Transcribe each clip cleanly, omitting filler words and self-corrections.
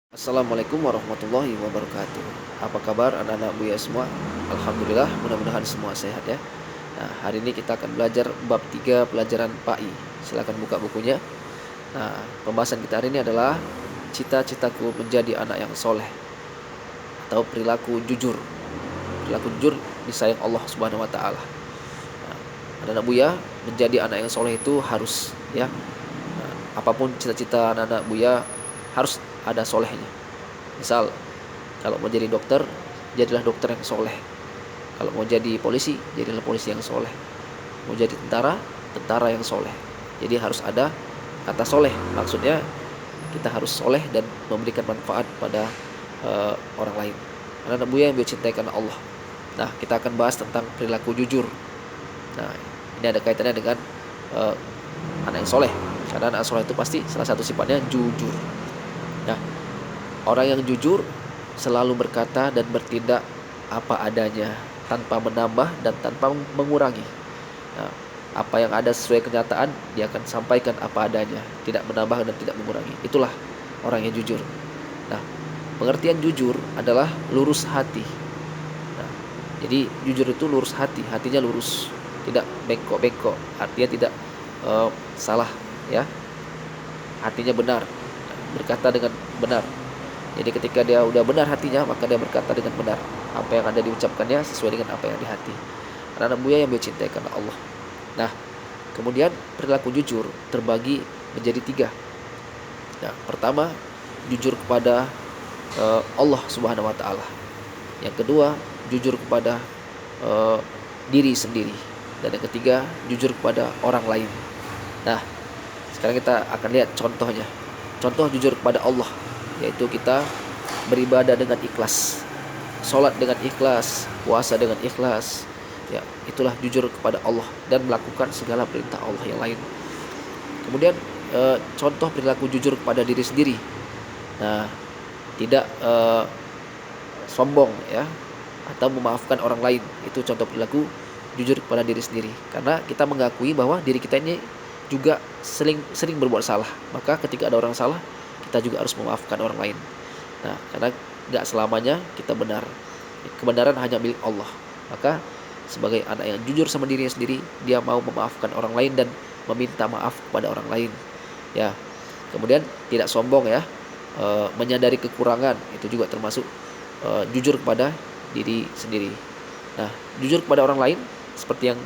Assalamualaikum warahmatullahi wabarakatuh. Apa kabar anak-anak Buya semua? Alhamdulillah, mudah-mudahan semua sehat ya. Nah, hari ini kita akan belajar bab 3 pelajaran PAI. Silakan buka bukunya. Nah, pembahasan kita hari ini adalah cita-citaku menjadi anak yang soleh atau perilaku jujur. Perilaku jujur disayang Allah Subhanahu wa taala. Nah, anak-anak Buya menjadi anak yang soleh itu harus ya. Nah, apapun cita-cita anak-anak Buya harus ada solehnya. Misal, kalau mau jadi dokter, jadilah dokter yang soleh. Kalau mau jadi polisi, jadilah polisi yang soleh. Mau jadi tentara, tentara yang soleh. Jadi harus ada kata soleh. Maksudnya kita harus soleh dan memberikan manfaat pada orang lain. Anak-anak Buya yang dicintai karena Allah. Nah, kita akan bahas tentang perilaku jujur. Nah, ini ada kaitannya dengan uh, anak yang soleh. Karena anak soleh itu pasti salah satu sifatnya jujur. Nah, orang yang jujur selalu berkata dan bertindak apa adanya, tanpa menambah dan tanpa mengurangi. Nah, apa yang ada sesuai kenyataan, dia akan sampaikan apa adanya, tidak menambah dan tidak mengurangi. Itulah orang yang jujur. Nah, pengertian jujur adalah lurus hati. Nah, jadi jujur itu lurus hati, hatinya lurus, tidak bengkok-bengkok, artinya tidak salah ya, hatinya benar, berkata dengan benar. Jadi ketika dia udah benar hatinya, maka dia berkata dengan benar. Apa yang ada diucapkannya sesuai dengan apa yang di hati. Anak-anak Buya yang dicintai karena Allah. Nah, kemudian perilaku jujur terbagi menjadi 3. Nah, pertama, jujur kepada Allah Subhanahu wa taala. Yang kedua, jujur kepada eh, diri sendiri. Dan yang ketiga, jujur kepada orang lain. Nah, sekarang kita akan lihat contohnya. Contoh jujur kepada Allah, yaitu kita beribadah dengan ikhlas, sholat dengan ikhlas, puasa dengan ikhlas. Ya, itulah jujur kepada Allah dan melakukan segala perintah Allah yang lain. Kemudian contoh perilaku jujur kepada diri sendiri. Nah, tidak sombong ya, atau memaafkan orang lain. Itu contoh perilaku jujur kepada diri sendiri. Karena kita mengakui bahwa diri kita ini juga sering berbuat salah. Maka ketika ada orang salah, kita juga harus memaafkan orang lain. Nah, karena gak selamanya kita benar. Kebenaran hanya milik Allah. Maka sebagai anak yang jujur sama dirinya sendiri, dia mau memaafkan orang lain dan meminta maaf kepada orang lain. Ya. Kemudian tidak sombong ya. Menyadari kekurangan, itu juga termasuk jujur kepada diri sendiri. Nah, jujur kepada orang lain seperti yang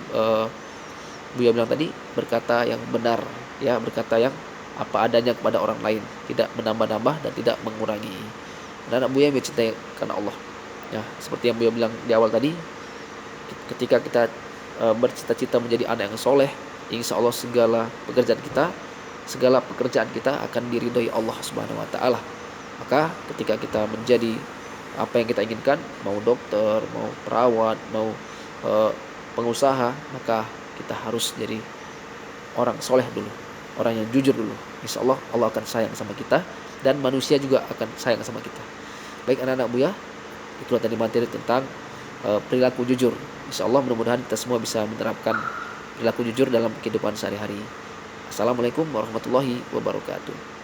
Buya bilang tadi, berkata yang benar, ya, berkata yang apa adanya kepada orang lain, tidak menambah-nambah dan tidak mengurangi. Dan anak Buya yang mencintai karena Allah. Ya, seperti yang Buya bilang di awal tadi, ketika kita bercita-cita menjadi anak yang soleh, insya Allah segala pekerjaan kita akan diridhoi Allah Subhanahu Wa Taala. Maka ketika kita menjadi apa yang kita inginkan, mau dokter, mau perawat, mau pengusaha, maka kita harus jadi orang soleh dulu, orang yang jujur dulu. Insya Allah Allah akan sayang sama kita dan manusia juga akan sayang sama kita. Baik anak-anak Buya, itulah tadi materi tentang perilaku jujur. Insya Allah mudah-mudahan kita semua bisa menerapkan perilaku jujur dalam kehidupan sehari-hari. Assalamualaikum warahmatullahi wabarakatuh.